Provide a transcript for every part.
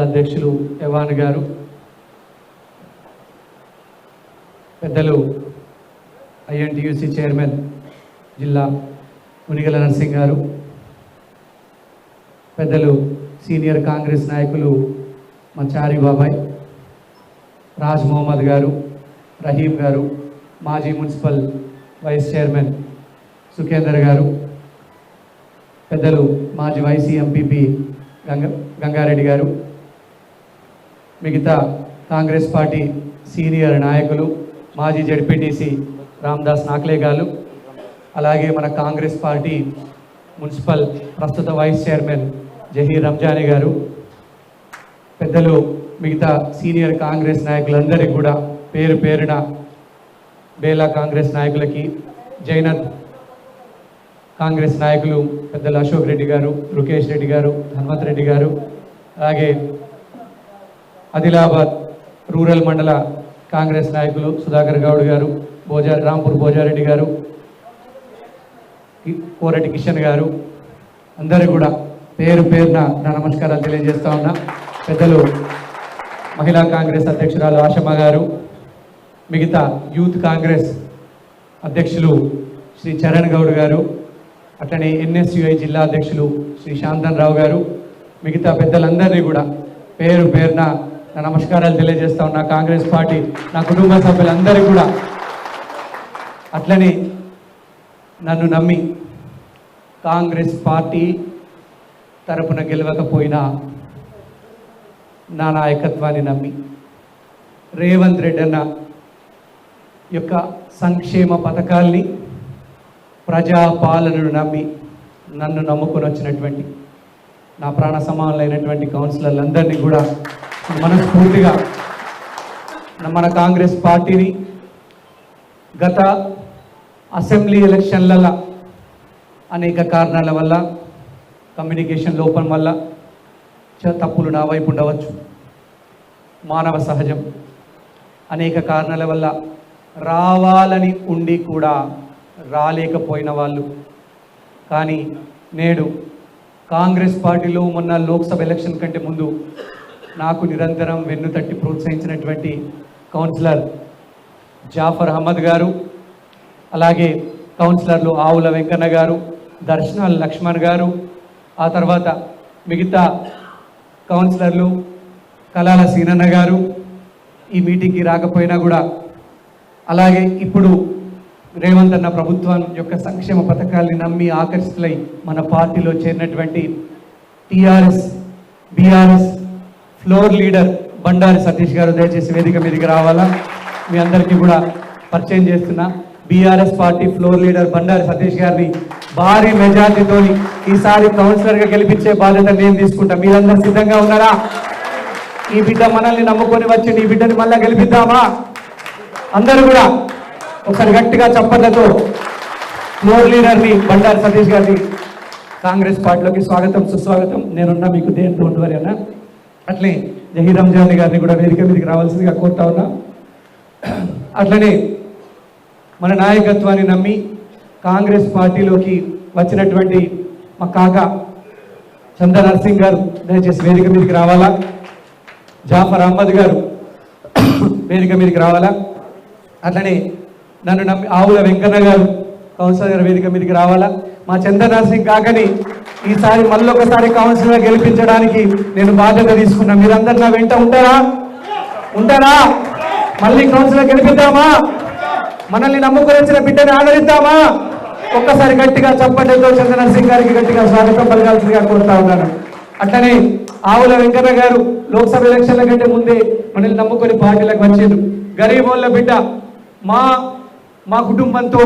అధ్యక్షులు యవాన్ గారు, పెద్దలు ఐఎన్టీయూసీ చైర్మన్ జిల్లా మునిగల నర్సింగ్ గారు, పెద్దలు సీనియర్ కాంగ్రెస్ నాయకులు మచారి బాబాయ్, రాజ్ మొహమ్మద్ గారు, రహీం గారు, మాజీ మున్సిపల్ వైస్ చైర్మన్ సుఖేందర్ గారు, పెద్దలు మాజీ వైసీ ఎంపీపీ గంగారెడ్డి గారు, మిగతా కాంగ్రెస్ పార్టీ సీనియర్ నాయకులు, మాజీ జడ్పీటీసీ రామ్దాస్ నాక్లే గారు, అలాగే మన కాంగ్రెస్ పార్టీ మున్సిపల్ ప్రస్తుత వైస్ చైర్మన్ జహీర్ రంజానీ గారు, పెద్దలు మిగతా సీనియర్ కాంగ్రెస్ నాయకులందరికీ కూడా పేరు పేరున బేలా కాంగ్రెస్ నాయకులకి, జైనత్ కాంగ్రెస్ నాయకులు పెద్దలు అశోక్ రెడ్డి గారు, రుకేష్ రెడ్డి గారు, హనుమంత్ రెడ్డి గారు, అలాగే ఆదిలాబాద్ రూరల్ మండల కాంగ్రెస్ నాయకులు సుధాకర్ గౌడ్ గారు, రాంపూర్ భోజారెడ్డి గారు, కోరటి కిషన్ గారు, అందరూ కూడా పేరు పేరున నా నమస్కారాలు తెలియజేస్తా ఉన్నా. పెద్దలు మహిళా కాంగ్రెస్ అధ్యక్షురాలు ఆశమ్మ గారు, మిగతా యూత్ కాంగ్రెస్ అధ్యక్షులు శ్రీ చరణ్ గౌడ్ గారు, అట్లనే ఎన్ఎస్యుఐ జిల్లా అధ్యక్షులు శ్రీ శాంతన్ రావు గారు, మిగతా పెద్దలందరినీ కూడా పేరు పేరున నా నమస్కారాలు తెలియజేస్తా ఉన్నా. కాంగ్రెస్ పార్టీ నా కుటుంబ సభ్యులందరికీ కూడా అట్లనే నన్ను నమ్మి కాంగ్రెస్ పార్టీ తరపున గెలవకపోయినా నా నాయకత్వాన్ని నమ్మి రేవంత్ రెడ్డి అన్న యొక్క సంక్షేమ పథకాల్ని, ప్రజాపాలనను నమ్మి నన్ను నమ్ముకొని వచ్చినటువంటి నా ప్రాణ సమానులైనటువంటి కౌన్సిలర్లందరినీ కూడా మనస్ఫూర్తిగా మన కాంగ్రెస్ పార్టీని గత అసెంబ్లీ ఎలక్షన్లలో అనేక కారణాల వల్ల, కమ్యూనికేషన్ లోపం వల్ల తప్పులు నా వైపు ఉండవచ్చు, మానవ సహజం, అనేక కారణాల వల్ల రావాలని ఉండి కూడా రాలేకపోయిన వాళ్ళు, కానీ నేడు కాంగ్రెస్ పార్టీలో మొన్న లోక్సభ ఎలక్షన్ కంటే ముందు నాకు నిరంతరం వెన్నుతట్టి ప్రోత్సహించినటువంటి కౌన్సిలర్ జాఫర్ అహ్మద్ గారు, అలాగే కౌన్సిలర్లు ఆవుల వెంకన్న గారు, దర్శనాల లక్ష్మణ్ గారు, ఆ తర్వాత మిగతా కౌన్సిలర్లు కలాల సీనన్న గారు ఈ మీటింగ్కి రాకపోయినా కూడా, అలాగే ఇప్పుడు రేవంత్ అన్న ప్రభుత్వం యొక్క సంక్షేమ పథకాల్ని నమ్మి ఆకర్షితులై మన పార్టీలో చేరినటువంటి TRS BRS floor leader Bandari Satish గారు దయచేసి వేదిక మీదకి రావాలా. మీ అందరికీ కూడా పరిచయం చేస్తున్నా. BRS party floor leader Bandari Satish గారిని భారీ మెజార్టీతో ఈసారి కౌన్సిలర్గా గెలిపించే బాధ్యత నేను తీసుకుంటా. మీరందరూ సిద్ధంగా ఉన్నారా? ఈ బిడ్డ మనల్ని నమ్ముకొని వచ్చి ఈ బిడ్డని మళ్ళా గెలిపిద్దామా? అందరూ కూడా ఒకసారి గట్టిగా చప్పట్లతో ఫ్లోర్ లీడర్ని బండారి సతీష్ గారిని కాంగ్రెస్ పార్టీలోకి స్వాగతం సుస్వాగతం. నేనున్నా మీకు దేంతో ఉండవరి అన్న. అట్లే జహీర్ రంజానీ గారిని కూడా వేదిక మీదకి రావాల్సిందిగా కోరుతా ఉన్నా. అట్లనే మన నాయకత్వాన్ని నమ్మి కాంగ్రెస్ పార్టీలోకి వచ్చినటువంటి మా కాక చందా నర్సింగ్ గారు దయచేసి వేదిక మీదకి రావాలా. జాఫర్ అహ్మద్ గారు వేదిక మీదకి రావాలా. అట్లనే నన్ను నమ్మి ఆవుల వెంకన్న గారు కౌన్సిలర్ గారు వేదిక మీదకి రావాలా. మా చందా నర్సింగ్ కాకని ఈసారి మళ్ళొకసారి కౌన్సిలర్ గెలిపించడానికి నేను బాధ్యత తీసుకున్నా. మీరందరూ నా వెంట ఉంటారా? మళ్ళీ కౌన్సిలర్ గెలిపిద్దామా? మనల్ని నమ్ముకొని వచ్చిన బిడ్డని ఆదరిద్దామా? ఒక్కసారి గట్టిగా చప్పట్లతో చందా నర్సింగ్ గారికి గట్టిగా స్వాగతం పలకాల్సిందిగా కోరుతా ఉన్నాను. అట్లనే ఆవుల వెంకన్న గారు లోక్సభ ఎలక్షన్ల కంటే ముందే మనల్ని నమ్ముకొని పార్టీలకు వచ్చారు. గరీబోళ్ళ బిడ్డ, మా కుటుంబంతో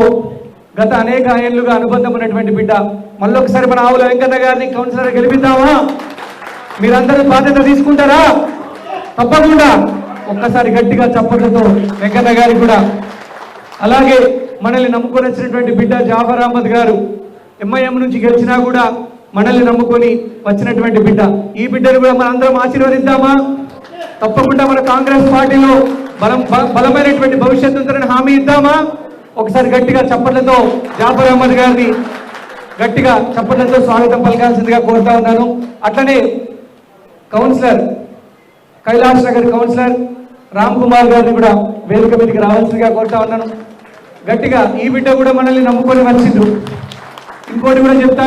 గత అనేక ఏళ్లుగా అనుబంధం ఉన్నటువంటి బిడ్డ. మళ్ళొకసారి మన ఆవుల వెంకన్న గారిని కౌన్సిలర్ గెలిపిద్దామా? మీరందరూ బాధ్యత తీసుకుంటారా? తప్పకుండా ఒక్కసారి గట్టిగా చప్పట్లతో వెంకన్న గారికి కూడా. అలాగే మనల్ని నమ్ముకొని వచ్చినటువంటి బిడ్డ జాఫర్ అహ్మద్ గారు ఎంఐఎం నుంచి గెలిచినా కూడా మనల్ని నమ్ముకొని వచ్చినటువంటి బిడ్డ. ఈ బిడ్డను కూడా మనందరం ఆశీర్వదిద్దామా? తప్పకుండా మన కాంగ్రెస్ పార్టీలో బలమైనటువంటి భవిష్యత్తు ఉందని హామీ ఇద్దామా? ఒకసారి గట్టిగా చప్పట్లతో జాఫర్ అహ్మద్ గారిని గట్టిగా చప్పట్లతో స్వాగతం పలకాల్సిందిగా కోరుతా ఉన్నాను. అట్లనే కౌన్సిలర్ కైలాష్ నగర్ కౌన్సిలర్ రామ్ కుమార్ గారిని కూడా వేదిక మీదకి రావాల్సిందిగా కోరుతా ఉన్నాను. గట్టిగా ఈ బిడ్డ కూడా మనల్ని నమ్ముకొని వచ్చిండు. ఇంకోటి కూడా చెప్తా,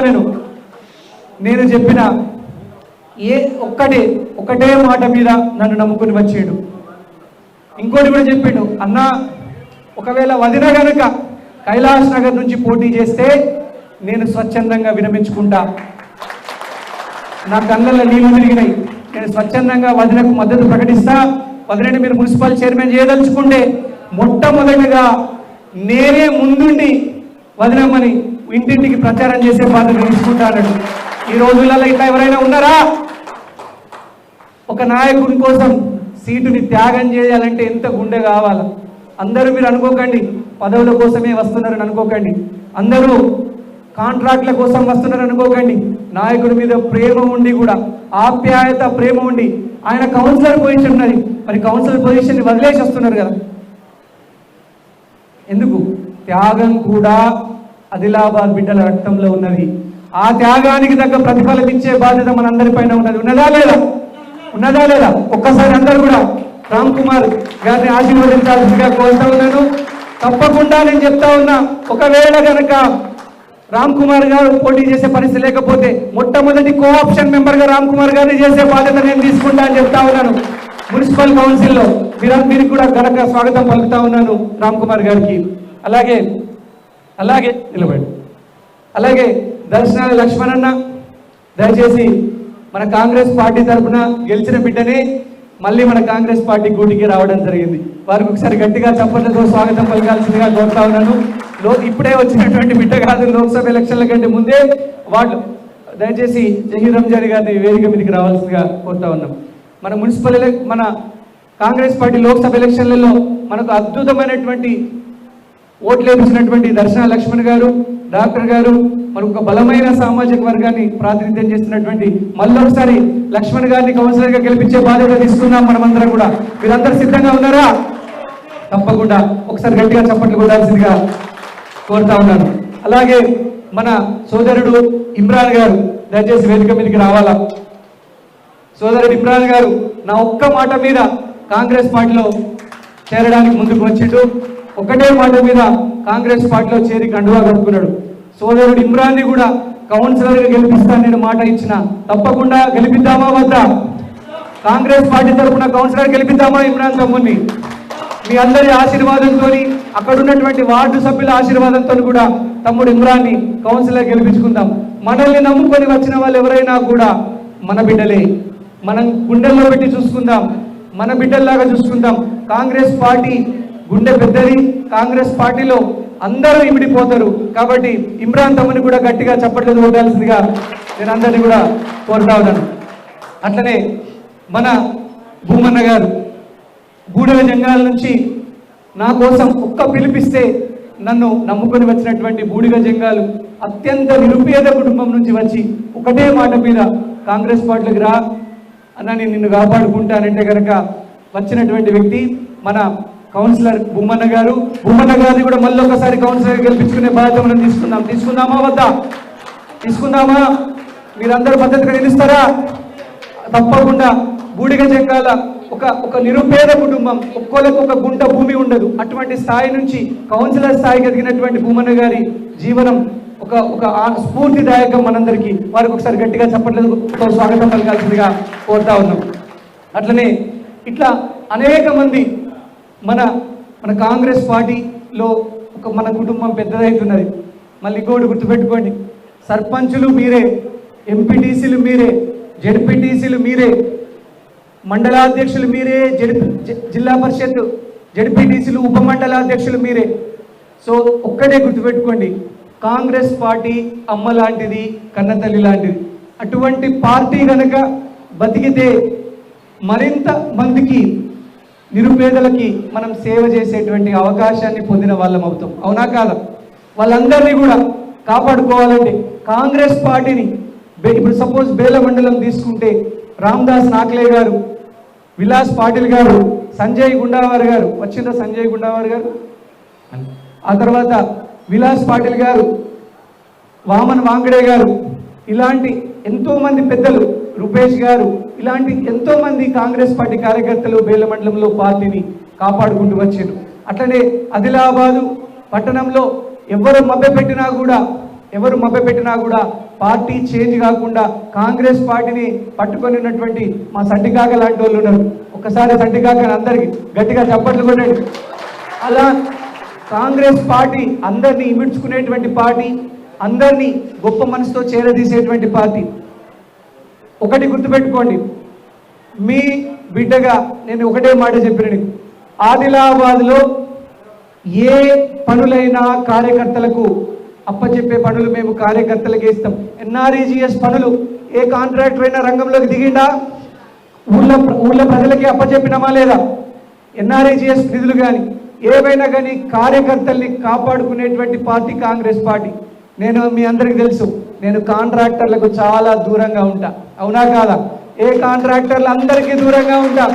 నేను చెప్పిన ఒకటే మాట మీద నన్ను నమ్ముకొని వచ్చాడు. ఇంకోటి కూడా చెప్పిండు, అన్న ఒకవేళ వదిన గనుక కైలాష్ నగర్ నుంచి పోటీ చేస్తే నేను స్వచ్ఛందంగా విరమించుకుంటా. నా కళ్ళల్లో నీళ్లు తిరిగినాయి. నేను స్వచ్ఛందంగా వదినకు మద్దతు ప్రకటిస్తా. వదినని మీరు మున్సిపల్ చైర్మన్ చేయదలుచుకుంటే మొట్టమొదటిగా నేనే ముందుండి వదినమ్మని ఇంటింటికి ప్రచారం చేసే బాధ్యత తీసుకుంటా అన్నాడు. ఈ రోజులలో ఇట్లా ఎవరైనా ఉన్నారా? ఒక నాయకుడి కోసం సీటుని త్యాగం చేయాలంటే ఎంత గుండె కావాలా? అందరూ మీరు అనుకోకండి పదవుల కోసమే వస్తున్నారని అనుకోకండి, అందరూ కాంట్రాక్ట్ల కోసం వస్తున్నారు అనుకోకండి. నాయకుడి మీద ప్రేమ ఉండి కూడా, ఆప్యాయత ప్రేమ ఉండి, ఆయన కౌన్సిలర్ పొజిషన్ ఉన్నది, మరి కౌన్సిలర్ పొజిషన్ని వదిలేసి వస్తున్నారు కదా. ఎందుకు? త్యాగం కూడా ఆదిలాబాద్ బిడ్డల రక్తంలో ఉన్నది. ఆ త్యాగానికి తగ్గ ప్రతిఫలం ఇచ్చే బాధ్యత మనందరిపైన ఉన్నది. ఉన్నదా లేదా? ఒక్కసారి అందరూ కూడా రామ్ కుమార్ గారిని ఆశీర్వదించాల్సిందిగా కోరుతా ఉన్నాను. తప్పకుండా నేను చెప్తా ఉన్నా, ఒకవేళ కనుక రామ్ కుమార్ గారు పోటీ చేసే పరిస్థితి లేకపోతే మొట్టమొదటి కోఆప్షన్ మెంబర్ గా రామ్ కుమార్ గారిని చేసే బాధ్యత నేను తీసుకుంటా అని చెప్తా ఉన్నాను. మున్సిపల్ కౌన్సిల్లో మీరందరికీ కూడా ఘనంగా స్వాగతం పలుకుతా ఉన్నాను రామ్ కుమార్ గారికి. అలాగే నిలబడి అలాగే దర్శనాల లక్ష్మణన్న, దయచేసి మన కాంగ్రెస్ పార్టీ తరఫున గెలిచిన బిడ్డనే మళ్ళీ మన కాంగ్రెస్ పార్టీ గూటికి రావడం జరిగింది. వారికి ఒకసారి గట్టిగా చప్పట్లతో స్వాగతం పలకాల్సిందిగా కోరుతా ఉన్నాను. ఇప్పుడే వచ్చినటువంటి బిడ్డ కాదు, లోక్సభ ఎలక్షన్ల కంటే ముందే వాళ్ళు. దయచేసి జహీర్ రంజాన్ గారిని వేదిక మీదకి రావాల్సిందిగా కోరుతా ఉన్నాం. మన కాంగ్రెస్ పార్టీ లోక్సభ ఎలక్షన్లలో మనకు అద్భుతమైనటువంటి ఓట్లు వేయించినటువంటి దర్శన లక్ష్మణ్ గారు, డాక్టర్ గారు, మనకు ఒక బలమైన సామాజిక వర్గాన్ని ప్రాతినిధ్యం చేస్తున్నటువంటి మళ్ళొకసారి లక్ష్మణ్ గారిని కౌన్సిలర్ గా గెలిపించే బాధ్యత తీసుకున్నాం మనమందరం కూడా. మీరందరూ సిద్ధంగా ఉన్నారా? తప్పకుండా ఒకసారి గట్టిగా చప్పట్లు కొట్టాల్సిందిగా కోరుతా ఉన్నాను. అలాగే మన సోదరుడు ఇమ్రాన్ గారు దయచేసి వేదిక మీదకి రావాలా. సోదరుడు ఇమ్రాన్ గారు నా ఒక్క మాట మీద కాంగ్రెస్ పార్టీలో చేరడానికి ముందుకు వచ్చిండు. ఒకటే మాట మీద కాంగ్రెస్ పార్టీలో చేరి కండువా కట్టుకున్నాడు. సోదరుడు ఇమ్రాన్ ని కూడా కౌన్సిలర్ గా గెలిపిస్తాను నేను మాట ఇచ్చిన. తప్పకుండా గెలిపిద్దామా వద్దా? కాంగ్రెస్ పార్టీ తరఫున కౌన్సిలర్ గెలిపిద్దామా ఇమ్రాన్ తమ్ముని? మీ అందరి ఆశీర్వాదంతో, అక్కడ ఉన్నటువంటి వార్డు సభ్యుల ఆశీర్వాదంతో కూడా తమ్ముడు ఇమ్రాన్ ని కౌన్సిలర్ గెలిపించుకుందాం. మనల్ని నమ్ముకొని వచ్చిన వాళ్ళు ఎవరైనా కూడా మన బిడ్డలే. మనం గుండెల్లో పెట్టి చూసుకుందాం, మన బిడ్డల్లాగా చూసుకుందాం. కాంగ్రెస్ పార్టీ గుండె పెద్దది, కాంగ్రెస్ పార్టీలో అందరూ ఇమిడిపోతారు. కాబట్టి ఇమ్రాన్ తమ్ముని కూడా గట్టిగా చప్పట్లు కొట్టాల్సిందిగా నేను అందరినీ కూడా కోరుతా ఉన్నాను. అట్లనే మన భూమన్న గారు గూడెల జంగాల నుంచి నా కోసం ఒక్క పిలిపిస్తే నన్ను నమ్ముకొని వచ్చినటువంటి బూడిగ జంగాలు అత్యంత నిరుపేద కుటుంబం నుంచి వచ్చి ఒకటే మాట మీద కాంగ్రెస్ పార్టీలోకి రా అన్న, నేను నిన్ను కాపాడుకుంటానంటే కనుక వచ్చినటువంటి వ్యక్తి మన కౌన్సిలర్ బొమ్మన్న గారు. బొమ్మన్న గారిని కూడా మళ్ళీ ఒకసారి కౌన్సిలర్ గెలిపించుకునే బాధ్యత మనం తీసుకుందామా వద్దా? తీసుకుందామా? మీరందరూ పద్ధతిగా నిలుస్తారా? తప్పకుండా. బూడిగ జంగాల ఒక నిరుపేద కుటుంబం, ఒక్కోళ్ళకు ఒక గుంట భూమి ఉండదు. అటువంటి స్థాయి నుంచి కౌన్సిలర్ స్థాయికి ఎదిగినటువంటి బొమ్మన్న గారి జీవనం ఒక స్ఫూర్తిదాయకం మనందరికీ. వారికి ఒకసారి గట్టిగా చప్పట్లతో స్వాగతం పలకాల్సిందిగా కోరుతా ఉన్నాం. అట్లనే ఇట్లా అనేక మంది మన కాంగ్రెస్ పార్టీలో మన కుటుంబం పెద్దదవుతున్నది. మళ్ళీ ఇంకోటి గుర్తుపెట్టుకోండి, సర్పంచులు మీరే, ఎంపీటీసీలు మీరే, జడ్పీటీసీలు మీరే, మండలాధ్యక్షులు మీరే, జిల్లా పరిషత్ జడ్పీటీసీలు, ఉపమండలాధ్యక్షులు మీరే. సో ఒక్కటే గుర్తుపెట్టుకోండి, కాంగ్రెస్ పార్టీ అమ్మ లాంటిది, కన్నతల్లి లాంటిది. అటువంటి పార్టీ కనుక బతికితే మరింత మందికి, నిరుపేదలకి మనం సేవ చేసేటువంటి అవకాశాన్ని పొందిన వాళ్ళం అవుతాం. అవునా కాదా? వాళ్ళందరినీ కూడా కాపాడుకోవాలంటే కాంగ్రెస్ పార్టీని ఇప్పుడు సపోజ్ బేల మండలం తీసుకుంటే రామ్దాస్ నాక్లే గారు, విలాస్ పాటిల్ గారు, సంజయ్ గుండావార్ గారు, వచ్చిందా సంజయ్ గుండావార్ గారు, ఆ తర్వాత విలాస్ పాటిల్ గారు, వామన్ వాంగడే గారు, ఇలాంటి ఎంతో మంది పెద్దలు రూపేష్ గారు ఇలాంటి ఎంతో మంది కాంగ్రెస్ పార్టీ కార్యకర్తలు బేల మండలంలో పార్టీని కాపాడుకుంటూ వచ్చారు. అట్లనే ఆదిలాబాదు పట్టణంలో ఎవరు మభ్యపెట్టినా కూడా పార్టీ చేంజ్ కాకుండా కాంగ్రెస్ పార్టీని పట్టుకొని ఉన్నటువంటి మా సంటికాక లాంటి వాళ్ళు ఉన్నారు. ఒక్కసారి సంటికాక అందరికి గట్టిగా చప్పట్లు కొట్టండి. అలా కాంగ్రెస్ పార్టీ అందరినీ ఇమిడ్చుకునేటువంటి పార్టీ, అందరినీ గొప్ప మనసుతో చేరదీసేటువంటి పార్టీ. ఒకటి గుర్తుపెట్టుకోండి, మీ బిడ్డగా నేను ఒకటే మాట చెప్పిన, ఆదిలాబాద్లో ఏ పనులైనా కార్యకర్తలకు అప్పచెప్పే పనులు మేము కార్యకర్తలకే ఇస్తాం. ఎన్ఆర్ఈజీఎస్ పనులు ఏ కాంట్రాక్టర్ అయినా రంగంలోకి దిగిండా ఊళ్ళ ప్రజలకి అప్పచెప్పినామా లేదా? ఎన్ఆర్ఈజీఎస్ నిధులు కానీ ఏవైనా కానీ కార్యకర్తల్ని కాపాడుకునేటువంటి పార్టీ కాంగ్రెస్ పార్టీ. నేను మీ అందరికీ తెలుసు, నేను కాంట్రాక్టర్లకు చాలా దూరంగా ఉంటా, అవునా కాదా? ఏ కాంట్రాక్టర్లు అందరికీ దూరంగా ఉంటా.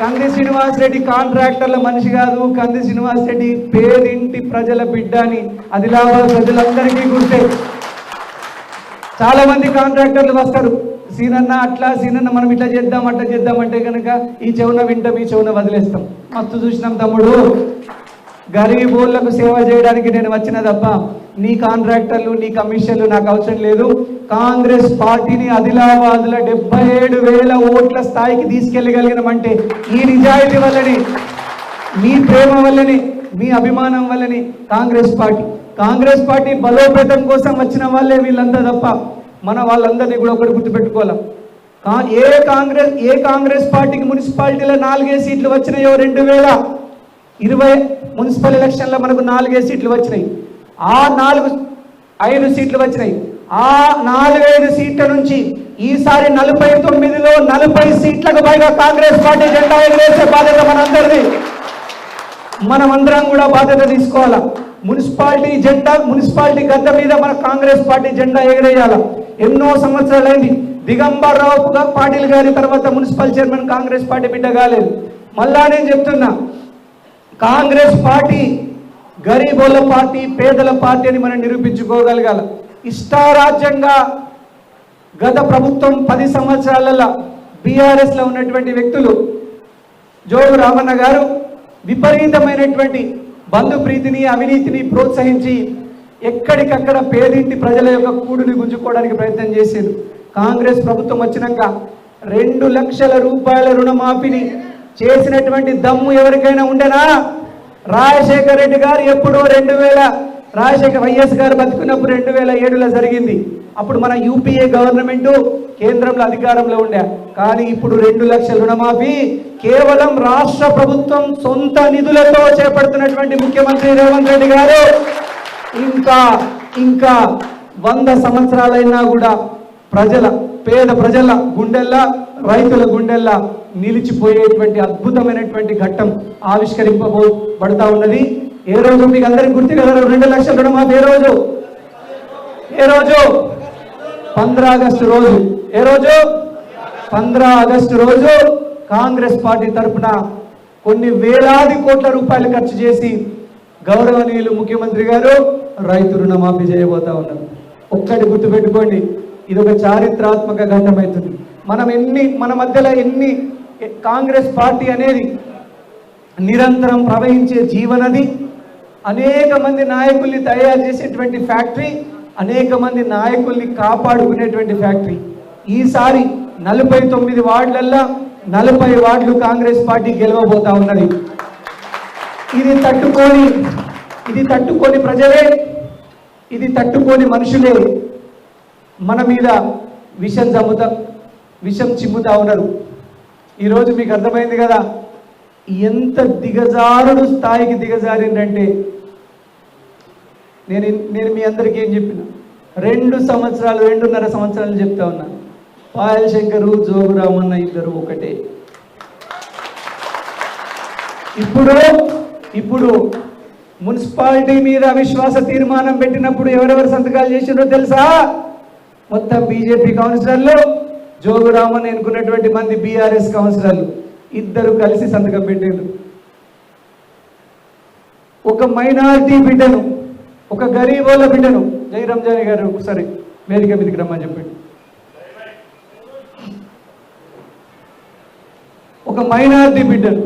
కంది శ్రీనివాస్ రెడ్డి కాంట్రాక్టర్ల మనిషి కాదు, కంది శ్రీనివాస్ రెడ్డి పేదింటి ప్రజల బిడ్డ అని ఆదిలాబాద్ ప్రజలందరికీ గుర్తే. చాలా మంది కాంట్రాక్టర్లు వస్తారు, సీనన్న అట్లా, సీనన్న మనం ఇట్లా చేద్దాం అట్లా చేద్దాం అంటే కనుక ఈ చెవున వింటాం, ఈ చెవున వదిలేస్తాం. మస్తు చూసినాం తమ్ముడు, గరీబోళ్లకు సేవ చేయడానికి నేను వచ్చిన తప్ప నీ కాంట్రాక్టర్లు నీ కమిషన్లు నాకు అవసరం లేదు. కాంగ్రెస్ పార్టీని ఆదిలాబాద్లో 77,000 ఓట్ల స్థాయికి తీసుకెళ్ళగలిగినామంటే ఈ నిజాయితీ వల్లనే, మీ ప్రేమ వల్లనే, మీ అభిమానం వల్లనే కాంగ్రెస్ పార్టీ బలోపేతం కోసం వచ్చిన వాళ్ళే వీళ్ళంతా తప్ప మన వాళ్ళందరినీ కూడా ఒకటి గుర్తుపెట్టుకోవాలి. ఏ కాంగ్రెస్ పార్టీకి మున్సిపాలిటీలో 4 సీట్లు వచ్చినాయో 2020 మున్సిపల్ ఎలక్షన్లో మనకు 4 సీట్లు వచ్చినాయి. ఆ 5 సీట్లు వచ్చినాయి. ఆ 4-5 సీట్ల నుంచి ఈసారి 49లో 40 సీట్లకు పైగా కాంగ్రెస్ పార్టీ జెండా ఎగరేసే బాధ్యత మనందరిది. మనమందరం కూడా బాధ్యత తీసుకోవాలా. మున్సిపాలిటీ గడ్డ మీద మన కాంగ్రెస్ పార్టీ జెండా ఎగరేయాల. ఎన్నో సంవత్సరాలైంది. దిగంబర్ రావు పాటిల్ గారి తర్వాత మున్సిపల్ చైర్మన్ కాంగ్రెస్ పార్టీ బిడ్డ కాలేదు. మళ్ళా నేను చెప్తున్నా, కాంగ్రెస్ పార్టీ గరీబోళ్ళ పార్టీ, పేదల పార్టీ అని మనం నిరూపించుకోగలగాల. ఇష్టారాజ్యంగా గత ప్రభుత్వం 10 సంవత్సరాలలో బీఆర్ఎస్లో ఉన్నటువంటి వ్యక్తులు, జోగు రామన్న గారు విపరీతమైనటువంటి బంధు ప్రీతిని, అవినీతిని ప్రోత్సహించి ఎక్కడికక్కడ పేదింటి ప్రజల యొక్క కూడుని గుంజుకోవడానికి ప్రయత్నం చేశారు. కాంగ్రెస్ ప్రభుత్వం వచ్చినాక 2 లక్షల రూపాయల రుణమాఫీని చేసినటువంటి దమ్ము ఎవరికైనా ఉండనా? రాజశేఖర్ రెడ్డి గారు ఎప్పుడో వైఎస్ గారు బతుకున్నప్పుడు 2007లో జరిగింది. అప్పుడు మన యూపీఏ గవర్నమెంట్ కేంద్రంలో అధికారంలో ఉండే. కానీ ఇప్పుడు 2 లక్షల రుణమాఫీ కేవలం రాష్ట్ర ప్రభుత్వం సొంత నిధులతో చేపడుతున్నటువంటి ముఖ్యమంత్రి రేవంత్ రెడ్డి గారు ఇంకా 100 సంవత్సరాలైనా కూడా పేద ప్రజల గుండెల్లా, రైతుల గుండెల్లా నిలిచిపోయేటువంటి అద్భుతమైనటువంటి ఘట్టం ఆవిష్కరింపబడతా ఉన్నది. ఏ రోజు మీకు అందరికి గుర్తు కదా, 2 లక్షల రుణమాఫీ ఏ రోజు 15 ఆగస్టు రోజు. ఏ రోజు 15 ఆగస్టు రోజు కాంగ్రెస్ పార్టీ తరఫున కొన్ని వేలాది కోట్ల రూపాయలు ఖర్చు చేసి గౌరవనీయులు ముఖ్యమంత్రి గారు రైతు రుణమాఫీ చేయబోతా ఉన్నారు. ఒక్కటి గుర్తుపెట్టుకోండి, ఇది ఒక చారిత్రాత్మక ఘట్టం అవుతుంది. మన మధ్యలో కాంగ్రెస్ పార్టీ అనేది నిరంతరం ప్రవహించే జీవనది, అనేక మంది నాయకుల్ని తయారు చేసేటువంటి ఫ్యాక్టరీ, అనేక మంది నాయకుల్ని కాపాడుకునేటువంటి ఫ్యాక్టరీ. ఈసారి 49 వార్డులల్లో 40 వార్డులు కాంగ్రెస్ పార్టీ గెలవబోతా ఉన్నది. ఇది తట్టుకొని ప్రజలే, ఇది తట్టుకొని మనుషులే మన మీద విషం చిమ్ముతా ఉన్నారు. ఈరోజు మీకు అర్థమైంది కదా ఎంత దిగజారుడు స్థాయికి దిగజారిందంటే. నేను మీ అందరికీ ఏం చెప్పిన, 2.5 సంవత్సరాలు చెప్తా ఉన్నా, పాయల్ శంకరు, జోగు రామన్న ఇద్దరు ఒకటే. ఇప్పుడు మున్సిపాలిటీ మీద అవిశ్వాస తీర్మానం పెట్టినప్పుడు ఎవరెవరు సంతకాలు చేసిండ్రో తెలుసా? మొత్తం బీజేపీ కౌన్సిలర్లు, జోగు రామన్ ఎన్నుకున్నటువంటి మంది బీఆర్ఎస్ కౌన్సిలర్లు ఇద్దరు కలిసి సంతకం పెట్టారు. ఒక మైనారిటీ బిడ్డను, ఒక గరీబోళ్ళ బిడ్డను, జై రంజాని గారు ఒకసారి వేదిక మీదకి రమ్మని చెప్పండి. ఒక మైనారిటీ బిడ్డను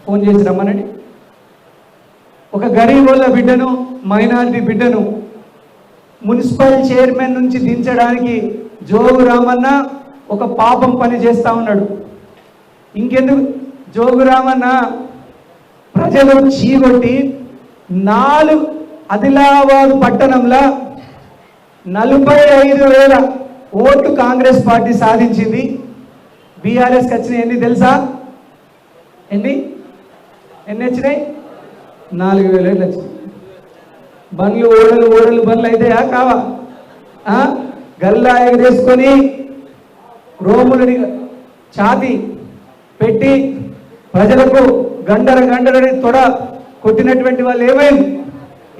ఫోన్ చేసి రమ్మనండి. ఒక గరీబోళ్ళ బిడ్డను, మైనారిటీ బిడ్డను మున్సిపల్ చైర్మన్ నుంచి దించడానికి జోగు రామన్న ఒక పాపం పని చేస్తూ ఉన్నాడు. ఇంకెందుకు జోగు రామన్న ప్రజలు చీగొట్టి ఆదిలాబాద్ పట్టణంలో 45,000 ఓట్లు కాంగ్రెస్ పార్టీ సాధించింది. బీఆర్ఎస్కి వచ్చినాయి ఎన్ని తెలుసా? ఎన్ని వచ్చినాయి? 4,000 వచ్చినాయి. బండ్లు ఓడలు బండ్లు అయితాయా కావా? గల్లా ఎగరేసుకొని రోములని ఛాతి పెట్టి ప్రజలకు గండరని తొడ కొట్టినటువంటి వాళ్ళు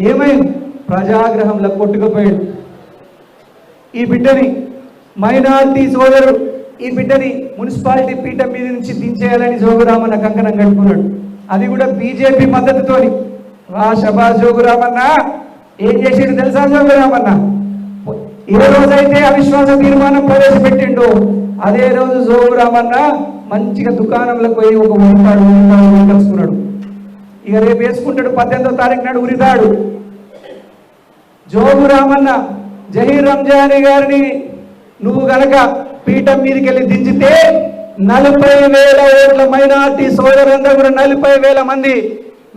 ఏమైంది ప్రజాగ్రహంలో కొట్టుకుపోయాడు. ఈ బిడ్డని మైనారిటీ సోదరుడు ఈ బిడ్డని మున్సిపాలిటీ పీఠం మీద నుంచి దించేయాలని జోగురామన్న కంకణం కట్టుకున్నాడు. అది కూడా బీజేపీ మద్దతుతోని. షబాజ్ జోగురామన్న ఏం చేసిండు తెలుసా? జోగురామన్న ఏ రోజైతే అవిశ్వాస తీర్మానం ప్రవేశపెట్టిండో అదే రోజు జోగురామన్న మంచిగా దుకాణంలోకి పోయి ఒక ఉంటాడు కలుసుకున్నాడు. ఇక రేపు వేసుకుంటాడు, 18వ తారీఖు నాడు ఉరితాడు. జోగు రామన్న జహీర్ రంజానీ గారిని నువ్వు గనక పీఠం మీదకి వెళ్ళి దించితే 40,000 ఓట్ల మైనార్టీ సోదరులందరూ కూడా 40,000 మంది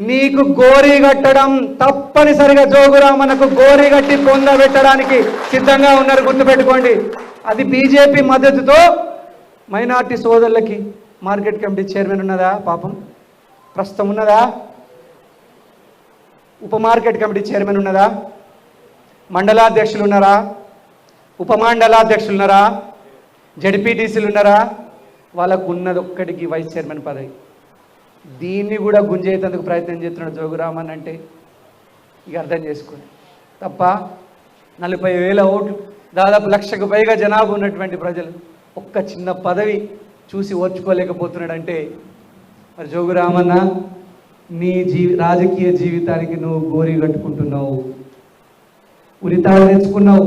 నీకు గోరీ కట్టడం తప్పనిసరిగా జోగు రామన్నకు గోరీ కట్టి పొందబెట్టడానికి సిద్ధంగా ఉన్నారు, గుర్తుపెట్టుకోండి. అది బీజేపీ మద్దతుతో మైనార్టీ సోదరులకి మార్కెట్ కమిటీ చైర్మన్ ఉన్నదా? పాపం ప్రస్తుతం ఉన్నదా? ఉప మార్కెట్ కమిటీ చైర్మన్ ఉన్నదా? మండలాధ్యక్షులు ఉన్నారా? ఉపమండలాధ్యక్షులు ఉన్నారా? జడ్పీటీసీలు ఉన్నారా? వాళ్ళకు ఉన్నది ఒక్కడికి వైస్ చైర్మన్ పదవి. దీన్ని కూడా గుంజేసేందుకు ప్రయత్నం చేస్తున్నాడు జోగురామన్. అంటే ఇక అర్థం చేసుకోండి. తప్ప 40,000 ఓట్లు, దాదాపు 1,00,000కు పైగా జనాభా ఉన్నటువంటి ప్రజలు ఒక్క చిన్న పదవి చూసి ఓర్చుకోలేకపోతున్నాడంటే మరి జోగురామన్న నీ రాజకీయ జీవితానికి నువ్వు గోరీ కట్టుకుంటున్నావు, ఉరితాడు తెచ్చుకున్నావు,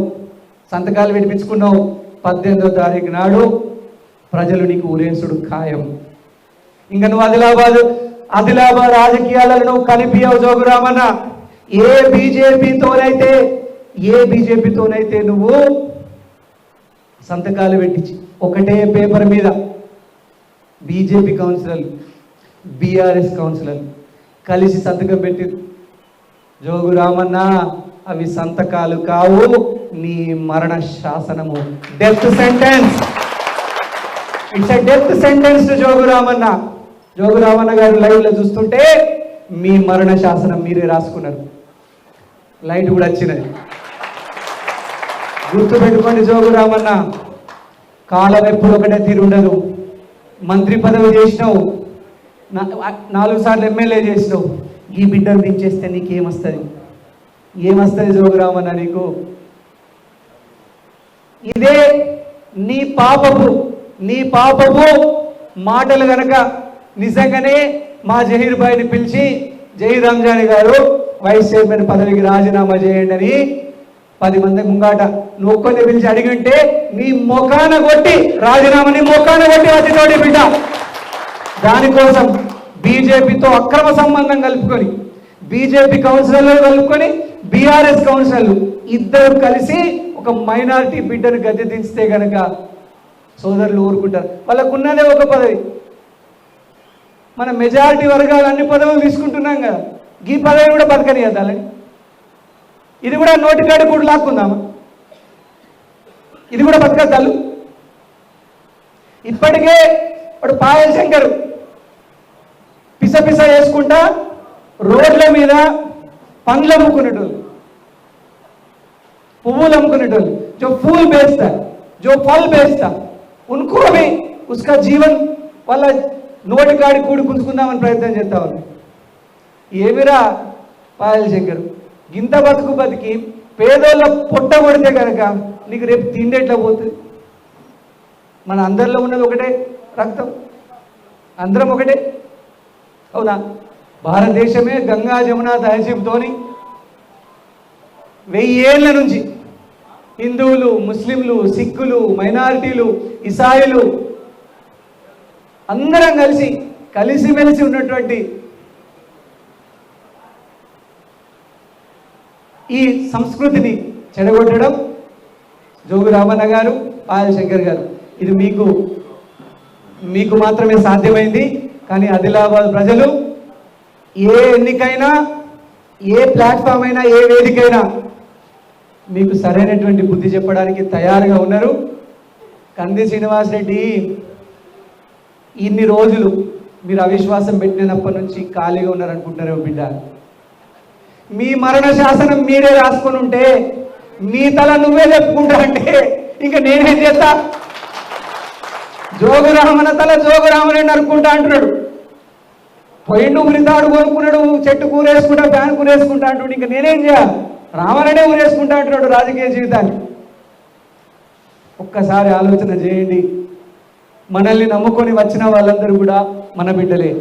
సంతకాలు విడిపించుకున్నావు. 18వ తారీఖు నాడు ప్రజలు నీకు ఉరేసుడు ఖాయం. ఇంకా నువ్వు ఆదిలాబాద్ రాజకీయాలను నువ్వు కనిపించవు జోగురామన్న. ఏ బీజేపీతోనైతే నువ్వు సంతకాలు పెట్టించి ఒకటే పేపర్ మీద బీజేపీ కౌన్సిలర్లు బీఆర్ఎస్ కౌన్సిలర్లు కలిసి సంతకం పెట్టి జోగురామన్న అవి సంతకాలు కావు, నీ మరణ శాసనము, death sentence. It's a death sentence to Jogu Ramanna. Jogu Ramanna గారు లైవ్లో చూస్తుంటే మీ మరణ శాసనం మీరే రాసుకున్నారు. లైట్ కూడా వచ్చినది. గుర్తుపెట్టుకోండి జోగురామన్న, కాలం ఎప్పుడు ఒకటే తీరుండదు. మంత్రి పదవి చేసినావు, 4 సార్లు ఎమ్మెల్యే చేసినావు. ఈ బిడ్డను దించేస్తే నీకేమొస్తుంది? ఏమొస్తుంది జోగురామన్న నీకు? ఇదే నీ పాపపు మాటలు గనక నిజంగానే మా జహీర్ భాయ్ని పిలిచి జహీర్ రంజానీ గారు వైస్ చైర్మన్ పదవికి రాజీనామా చేయండి అని 10 మంది ముంగాట నువ్వు ఒక్కరిని పిలిచి అడిగి ఉంటే నీ మొఖాన కొట్టి రాజీనామాని మొఖాన కొట్టి అతితోటి బిడ్డ. దానికోసం బీజేపీతో అక్రమ సంబంధం కలుపుకొని, బీజేపీ కౌన్సిలర్లు కలుపుకొని, బీఆర్ఎస్ కౌన్సిలర్లు ఇద్దరు కలిసి ఒక మైనారిటీ బిడ్డను గద్దె దించితే గనక సోదరులు ఊరుకుంటారు. వాళ్ళకు ఉన్నదే ఒక పదవి. మన మెజారిటీ వర్గాలు అన్ని పదవులు తీసుకుంటున్నాం కదా, ఈ పదవి కూడా బతకనియద్దాలని. ఇది కూడా నోటికాడి కూడా లాక్కుందామా? ఇది కూడా బతకద్దాలు. ఇప్పటికే వాడు పాయల్ శంకర్ పిస వేసుకుంటా రోడ్ల మీద పండ్లు అమ్ముకునేటోళ్ళు, పువ్వులు అమ్ముకునేటోళ్ళు, जो फूल बेचता है, जो फल बेचता, उनको भी उसका जीवन వాళ్ళ నోటి కాడి కూడి గుంజుకుందామని ప్రయత్నం చేస్తా ఉంది. ఏమిరా పాయల్ శంకర్, గింత బతికి పేదోళ్ళ పొట్ట కొడితే కనుక నీకు రేపు తిండి ఎట్లా పోతుంది? మన అందరిలో ఉన్నది ఒకటే రక్తం, అందరం ఒకటే, అవునా? భారతదేశమే గంగా జమున తహజీబ్తోని 1000 ఏళ్ళ నుంచి హిందువులు, ముస్లింలు, సిక్కులు, మైనారిటీలు, ఇసాయిలు అందరం కలిసిమెలిసి ఉన్నటువంటి ఈ సంస్కృతిని చెడగొట్టడం జోగు రామన్న గారు, పాయల్ శంకర్ గారు, ఇది మీకు మాత్రమే సాధ్యమైంది. కానీ ఆదిలాబాద్ ప్రజలు ఏ ఎన్నికైనా, ఏ ప్లాట్ఫామ్ అయినా, ఏ వేదికైనా మీకు సరైనటువంటి బుద్ధి చెప్పడానికి తయారుగా ఉన్నారు. కంది శ్రీనివాసరెడ్డి ఇన్ని రోజులు మీరు అవిశ్వాసం పెట్టినప్పటి నుంచి ఖాళీగా ఉన్నారనుకుంటున్నారేమో బిడ్డ. మీ మరణ శాసనం మీరే రాసుకొని ఉంటే, మీ తల నువ్వే చెప్పుకుంటా అంటే ఇంకా నేనేం చేస్తా? జోగురామన తల జోగురామనే నరుక్కుంటా అంటున్నాడు. పోయిండు ఉరితాడు కొనుక్కున్నాడు, చెట్టు కూరేసుకుంటా, ఫ్యాన్ కూరేసుకుంటా అంటున్నాడు. ఇంకా నేనేం చేయాలి? రామననే ఊరేసుకుంటా అంటున్నాడు రాజకీయ జీవితాన్ని. ఒక్కసారి ఆలోచన చేయండి. మనల్ని నమ్ముకొని వచ్చిన వాళ్ళందరూ కూడా మన బిడ్డలే.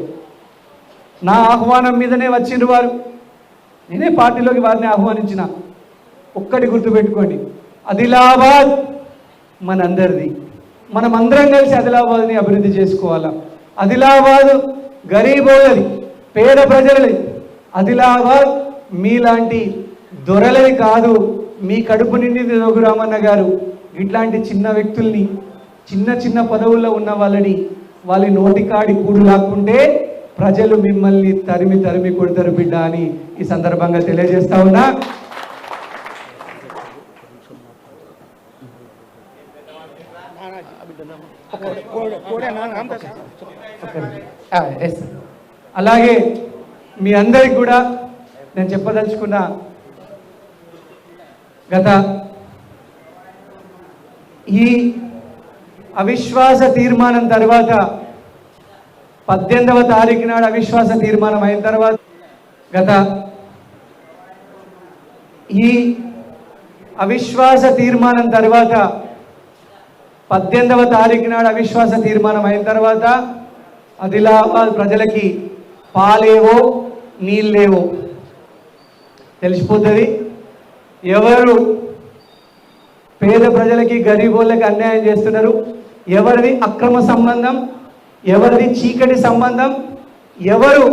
నా ఆహ్వానం మీదనే వచ్చిండ్రు వారు. నేనే పార్టీలోకి వారిని ఆహ్వానించిన. ఒక్కటి గుర్తుపెట్టుకోండి, ఆదిలాబాద్ మనందరిది. మనం అందరం కలిసి ఆదిలాబాద్ని అభివృద్ధి చేసుకోవాలా. ఆదిలాబాద్ గరీబోళ్ళది, పేద ప్రజలది. ఆదిలాబాద్ మీలాంటి దొరలది కాదు. మీ కడుపు నిండి జోగు రామన్న గారు ఇట్లాంటి చిన్న వ్యక్తుల్ని, చిన్న పదవుల్లో ఉన్న వాళ్ళ నోటికాడి కూడు లాక్కుంటే ప్రజలు మిమ్మల్ని తరిమి కొడతారు బిడ్డ అని ఈ సందర్భంగా తెలియజేస్తా ఉన్నా. అలాగే మీ అందరికి కూడా నేను చెప్పదలుచుకున్న, గత ఈ అవిశ్వాస తీర్మానం తర్వాత 18వ తారీఖు నాడు అవిశ్వాస తీర్మానం అయిన తర్వాత, ఈ అవిశ్వాస తీర్మానం తర్వాత 18వ తారీఖు నాడు అవిశ్వాస తీర్మానం అయిన తర్వాత ఆదిలాబాద్ ప్రజలకి పాలేవో నీళ్ళేవో తెలిసిపోతుంది. ఎవరు పేద ప్రజలకి, గరీబోళ్ళకి అన్యాయం చేస్తున్నారు, ఎవరిది అక్రమ సంబంధం, ఎవరిది చీకటి సంబంధం, ఎవరు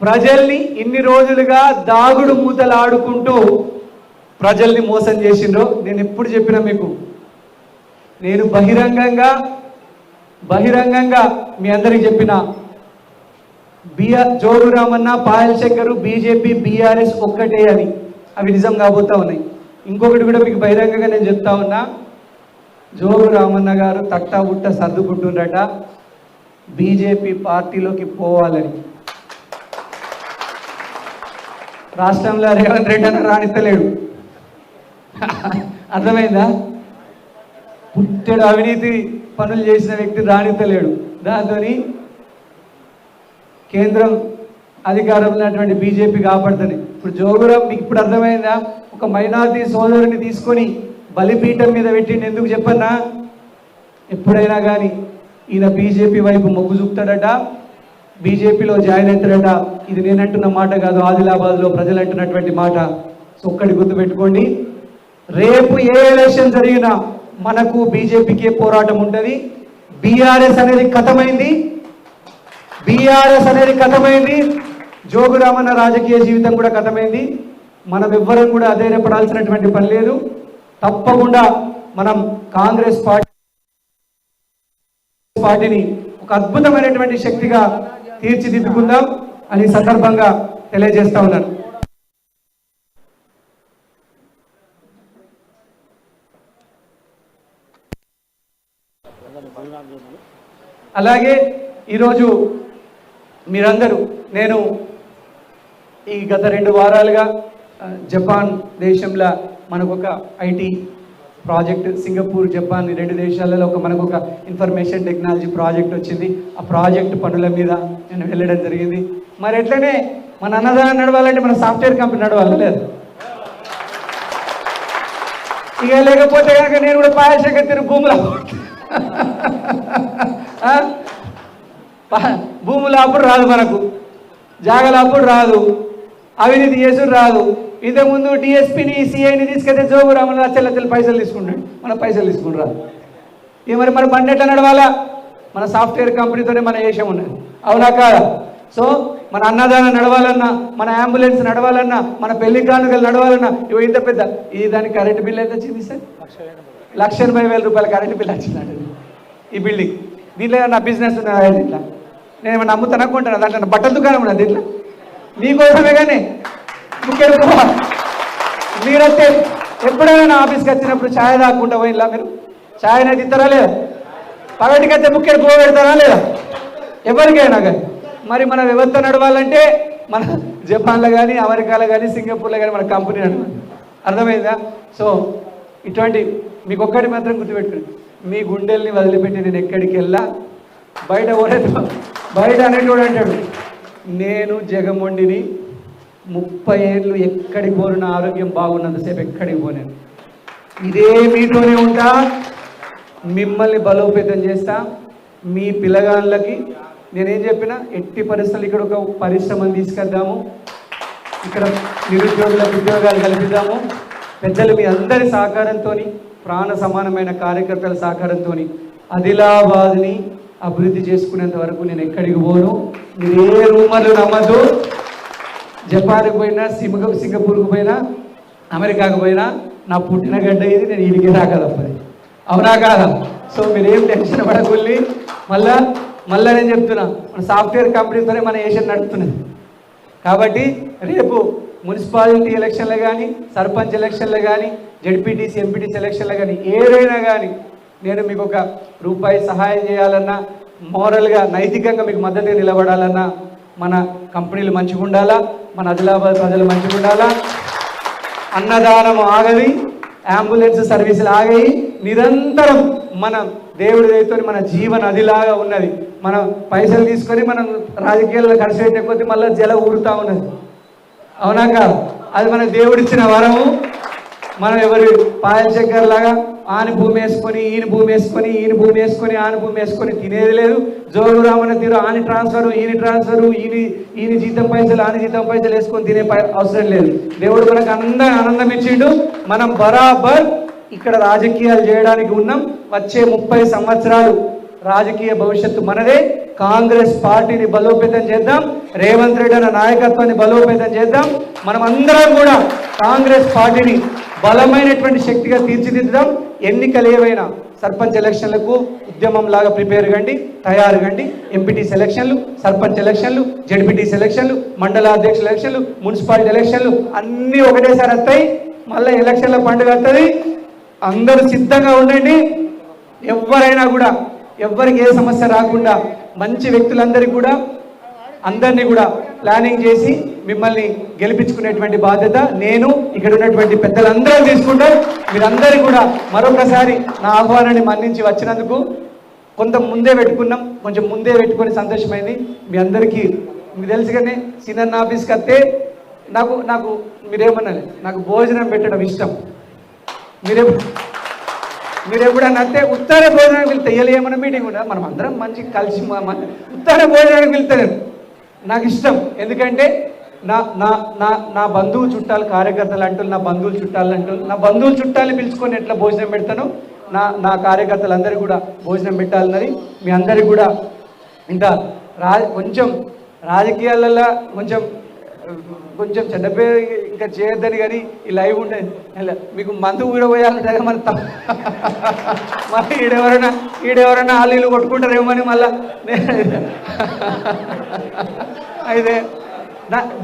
ప్రజల్ని ఇన్ని రోజులుగా దాగుడు మూతలు ఆడుకుంటూ ప్రజల్ని మోసం చేసిండ్రో నేను ఎప్పుడు చెప్పినా మీకు. నేను బహిరంగంగా మీ అందరికి చెప్పిన, జోగు రామన్న, పాయల్ శంకర్, బీజేపీ, బీఆర్ఎస్ ఒక్కటే అని. అవి నిజం కాబోతా ఉన్నాయి. ఇంకొకటి కూడా మీకు బహిరంగంగా నేను చెప్తా ఉన్నా, జోగు రామన్న గారు తట్టా బుట్ట సర్దుకుంటుండట బీజేపీ పార్టీలోకి పోవాలని. రాష్ట్రంలో రేవంత్ రెడ్డి అన్న రాణిస్తలేడు. అర్థమైందా? పుట్టెడు అవినీతి పనులు చేసిన వ్యక్తి రాణిస్తలేడు. దాంతో కేంద్రం అధికారంలో ఉన్నటువంటి బీజేపీ కాపాడుతుంది. ఇప్పుడు జోగురాం మీకు ఇప్పుడు అర్థమైందా? ఒక మైనారిటీ సోదరుని తీసుకొని బలిపీఠం మీద పెట్టిండి. ఎందుకు చెప్పన్నా? ఎప్పుడైనా కానీ ఈయన బీజేపీ వైపు మొగ్గు చూపుతాడట, బీజేపీలో జాయిన్ అవుతాడట. ఇది నేనంటున్న మాట కాదు, ఆదిలాబాద్లో ప్రజలు అంటున్నటువంటి మాట. సో ఒక్కటి గుర్తుపెట్టుకోండి, రేపు ఏ ఎలక్షన్ జరిగినా మనకు బీజేపీకే పోరాటం ఉంటుంది. బీఆర్ఎస్ అనేది కథమైంది. జోగు రామన్న రాజకీయ జీవితం కూడా కథమైంది. మనం ఎవ్వరం కూడా అధైర్యపడాల్సినటువంటి పని లేదు. తప్పకుండా మనం కాంగ్రెస్ పార్టీని ఒక అద్భుతమైనటువంటి శక్తిగా తీర్చిదిద్దుకుందాం అని సందర్భంగా తెలియజేస్తా ఉన్నాను. అలాగే ఈరోజు మీరందరూ, నేను ఈ గత 2 వారాలుగా జపాన్ దేశంలో మనకు ఒక ఐటీ ప్రాజెక్ట్, సింగపూర్, జపాన్ ఈ 2 దేశాలలో మనకు ఒక ఇన్ఫర్మేషన్ టెక్నాలజీ ప్రాజెక్ట్ వచ్చింది. ఆ ప్రాజెక్ట్ పనుల మీద నేను వెళ్ళడం జరిగింది. మరి ఎట్లనే మన అన్నదానం నడవాలంటే మన సాఫ్ట్వేర్ కంపెనీ నడవాలి లేదు. ఇక లేకపోతే కనుక నేను కూడా పాయశంకర్ తిరుగు భూముల అప్పుడు రాదు, మనకు జాగల అప్పుడు రాదు, అవినీతి చేసుడు రాదు. ఇంతకుముందు డిఎస్పీని, సిఐని తీసుకెళ్తే జోగు రామన్న లక్షల పైసలు తీసుకుంటాడు, మన పైసలు తీసుకుని రాదు. ఇక మరి బండి ఎట్లా నడవాలా? మన సాఫ్ట్వేర్ కంపెనీతోనే మన దేశం ఉన్నది, అవునా కాదా? సో మన అన్నదానం నడవాలన్నా, మన అంబులెన్స్ నడవాలన్నా, మన పెళ్లి కానుకలు నడవాలన్నా, ఇవి ఇంత పెద్ద ఈ దానికి కరెంటు బిల్ ఎంత వచ్చింది సార్? 1,80,000 రూపాయల కరెంటు బిల్ వచ్చిందండి ఈ బిల్డింగ్. దీంట్లో నా బిజినెస్ ఉన్నదా? ఇట్లా నేను ఏమన్నా నమ్ముతాను అనుకుంటాను, దాంట్లో బట్టల దుకాణం ఉన్నది ఇట్లా మీకోసమే. కానీ మీరైతే ఎప్పుడైనా నా ఆఫీస్కి వచ్చినప్పుడు ఛాయ్ తాక్కుంటా పోయినలా? మీరు ఛాయ్ అయితే ఇస్తారా లేదా? పగటికైతే ముఖ్యం పోగెడతారా లేదా? ఎవరికైనా కానీ మరి మన వ్యవస్థ నడవాలంటే మన జపాన్లో కానీ, అమెరికాలో కానీ, సింగపూర్లో కానీ మన కంపెనీ నడవాలి. అర్థమైందా? సో ఇటువంటి మీకు ఒక్కటి మాత్రం గుర్తుపెట్టుకుని, మీ గుండెల్ని వదిలిపెట్టి నేను ఎక్కడికి వెళ్ళా బయట అనేటోడు అంటాడు, నేను జగమొండిని 30 ఏళ్ళు ఎక్కడికి పోను, నా ఆరోగ్యం బాగున్నంతసేపు ఎక్కడికి పోయాను. ఇదే మీతోనే ఉంటా, మిమ్మల్ని బలోపేతం చేస్తా. మీ పిల్లగాళ్ళకి నేనేం చెప్పినా ఎట్టి పరిస్థితులు ఇక్కడ ఒక పరిశ్రమను తీసుకెళ్దాము, ఇక్కడ నిరుద్యోగులకు ఉద్యోగాలు కల్పిద్దాము. పెద్దలు మీ అందరి సహకారంతో, ప్రాణ సమానమైన కార్యకర్తల సహకారంతో ఆదిలాబాద్ని అభివృద్ధి చేసుకునేంత వరకు నేను ఎక్కడికి పోను. మీరు ఏ రూమర్లు నమ్మద్దు. జపాన్కి పోయినా, సింగపూర్కి పోయినా, అమెరికాకు పోయినా నా పుట్టిన గడ్డ ఇది, నేను ఇడికి రాక తప్పది, అవునా కాదా? సో మీరేం టెన్షన్ పడకూలి. మళ్ళా నేను చెప్తున్నా, మన సాఫ్ట్వేర్ కంపెనీతోనే మన ఏషియన్ నడుపుతున్నది. కాబట్టి రేపు మున్సిపాలిటీ ఎలక్షన్లు కానీ, సర్పంచ్ ఎలక్షన్లు కానీ, జడ్పీటీసీ ఎంపీటీసీ ఎలక్షన్లు కానీ, ఏదైనా కానీ నేను మీకు ₹1 సహాయం చేయాలన్నా, మోరల్గా నైతికంగా మీకు మద్దతుగా నిలబడాలన్నా మన కంపెనీలు మంచిగా ఉండాలా, మన ఆదిలాబాద్ ప్రజలు మంచిగా ఉండాలా. అన్నదానం ఆగది, అంబులెన్స్ సర్వీసులు ఆగాయి. నిరంతరం మన దేవుడి దయతో మన జీవన నదిలాగా ఉన్నది. మనం పైసలు తీసుకొని మనం రాజకీయాల్లో ఖర్చు పెట్టే కొద్దీ మళ్ళీ జల ఊరుతూ ఉన్నది, అవునా కాదు? అది మన దేవుడిచ్చిన వరము. మనం ఎవరి పాయల చక్కెర లాగా ఆని భూమి వేసుకొని, ఈయన భూమి వేసుకొని, ఈయన భూమి వేసుకొని, ఆని భూమి వేసుకొని తినేది లేదు. జోరు రామన్న తీరు ఆని ట్రాన్స్ఫరు, ఈయన ట్రాన్స్ఫరు, ఈయన జీతం పైసలు, ఆని జీతం పైసలు వేసుకొని తినే అవసరం లేదు. దేవుడు మనకు ఆనందం ఇచ్చిండు. మనం బరాబర్ ఇక్కడ రాజకీయాలు చేయడానికి ఉన్నాం. వచ్చే 30 సంవత్సరాలు రాజకీయ భవిష్యత్తు మనదే. కాంగ్రెస్ పార్టీని బలోపేతం చేద్దాం, రేవంత్ రెడ్డి అన్న నాయకత్వాన్ని బలోపేతం చేద్దాం. మనం అందరం కూడా కాంగ్రెస్ పార్టీని బలమైనటువంటి శక్తిగా తీర్చిదిద్దాం. ఎన్నికలు ఏవైనా సర్పంచ్ ఎలక్షన్లకు ఉద్యమం లాగా ప్రిపేర్ కండి, తయారు కండి. ఎంపీటీసీ ఎలక్షన్లు, సర్పంచ్ ఎలక్షన్లు, జడ్పీటీసీ ఎలక్షన్లు, మండల అధ్యక్షుల ఎలక్షన్లు, మున్సిపాలిటీ ఎలక్షన్లు అన్నీ ఒకటేసారి వస్తాయి. మళ్ళీ ఎలక్షన్ల పండుగ వస్తుంది. అందరూ సిద్ధంగా ఉండండి. ఎవరైనా కూడా ఎవరికి ఏ సమస్య రాకుండా మంచి వ్యక్తులందరికీ కూడా అందరినీ కూడా ప్లానింగ్ చేసి మిమ్మల్ని గెలిపించుకునేటువంటి బాధ్యత నేను, ఇక్కడ ఉన్నటువంటి పెద్దలందరూ తీసుకుంటాం. మీరందరూ కూడా మరొకసారి నా ఆహ్వానాన్ని మన్నించి వచ్చినందుకు కొంత ముందే పెట్టుకున్నాం, కొంచెం ముందే పెట్టుకొని సంతోషమైంది. మీ అందరికీ మీకు తెలుసుగానే సీనియర్ ఆఫీస్కి వస్తే నాకు మీరేమన్నాలి, నాకు భోజనం పెట్టడం ఇష్టం. మీరు ఎప్పుడన్నా అంటే ఉత్తర భోజనానికి వెళ్తే ఏమన్నా మీటింగ్ ఉండదు, మనం అందరం మంచి కలిసి ఉత్తర భోజనానికి వెళ్తాను నాకు ఇష్టం. ఎందుకంటే నా బంధువు చుట్టాలు కార్యకర్తలు అంటూ, నా బంధువులు చుట్టాలు అంటూ, నా బంధువులు చుట్టాలని పిలుచుకొని ఎట్లా భోజనం పెడతాను, నా కార్యకర్తలందరూ కూడా భోజనం పెట్టాలన్నది. మీ అందరికీ కూడా ఇంకా కొంచెం రాజకీయాలలో కొంచెం చెడ్డ పేరు ఇంకా చేయొద్దని. కానీ ఈ లైవ్ ఉండేది మీకు మందు కూడా పోయాలంటే మళ్ళీ ఈడెవరైనా ఆలీలు కొట్టుకుంటారేమో అని మళ్ళా అయితే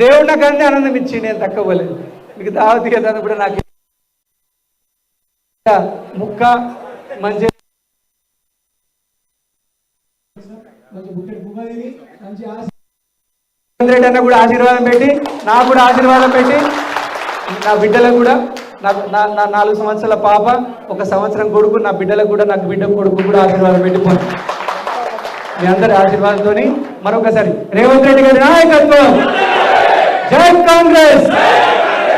దేవుడు నాకు అన్నీ ఆనందం ఇచ్చి నేను తక్కువ పోలేదు. మీకు దావతి కదా కూడా నాకు ముక్క మంచి రెడ్డి అన్న కూడా ఆశీర్వాదం పెట్టి, నాకు కూడా ఆశీర్వాదం పెట్టి, నా బిడ్డలకు కూడా నా 4 సంవత్సరాల పాప, 1 సంవత్సరం కొడుకు, నా బిడ్డలకు కూడా, నాకు బిడ్డ కొడుకు కూడా ఆశీర్వాదం పెట్టిపోయింది. మీ అందరి ఆశీర్వాదంతో మరొకసారి రేవంత్ రెడ్డి గారి నాయకత్వం, జై కాంగ్రెస్,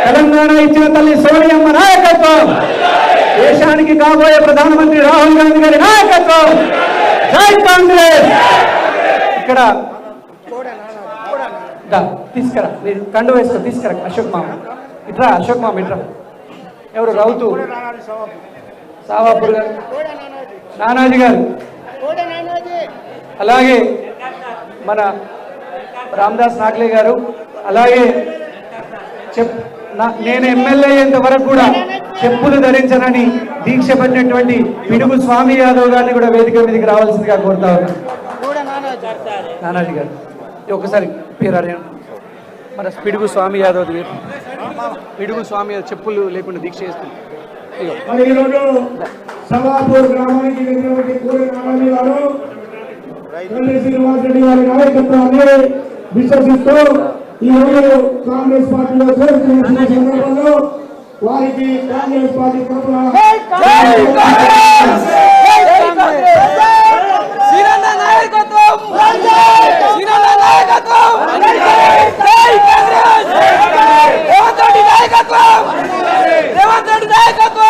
తెలంగాణ ఇచ్చిన తల్లి సోనియమ్మ నాయకత్వం, దేశానికి కాబోయే ప్రధానమంత్రి రాహుల్ గాంధీ గారి నాయకత్వం, జై కాంగ్రెస్. ఇక్కడ తీసుకురా, మీరు కండు వేసుకో, తీసుకురా. అశోక్ మామ ఇట్రా. ఎవరు రౌతు సావాపూర్ గారు, నానాజీ గారు, అలాగే మన రామదాస్ నాగ్లే గారు, అలాగే నేను ఎమ్మెల్యే అయ్యేంత వరకు కూడా చెప్పులు ధరించనని దీక్ష పడినటువంటి పిడుగు స్వామి యాదవ్ గారిని కూడా వేదిక మీదకి రావాల్సిందిగా కోరుతా ఉన్నాను. నానాజీ గారు ఒకసారి పేరు అడిగాను. మన పిడుగు స్వామి యాదవ్ గారు, పిడుగు స్వామి యాదవ్ చెప్పులు లేకుండా దీక్ష చేస్తుంది. సవాపూర్ గ్రామానికి శ్రీనివాస్ రెడ్డి గారి నాయకత్వాన్ని విశ్వసిస్తూ ఈ రోజు కాంగ్రెస్ పార్టీలో చేరుతున్న సందర్భంలో వారికి కాంగ్రెస్ పార్టీ తరఫున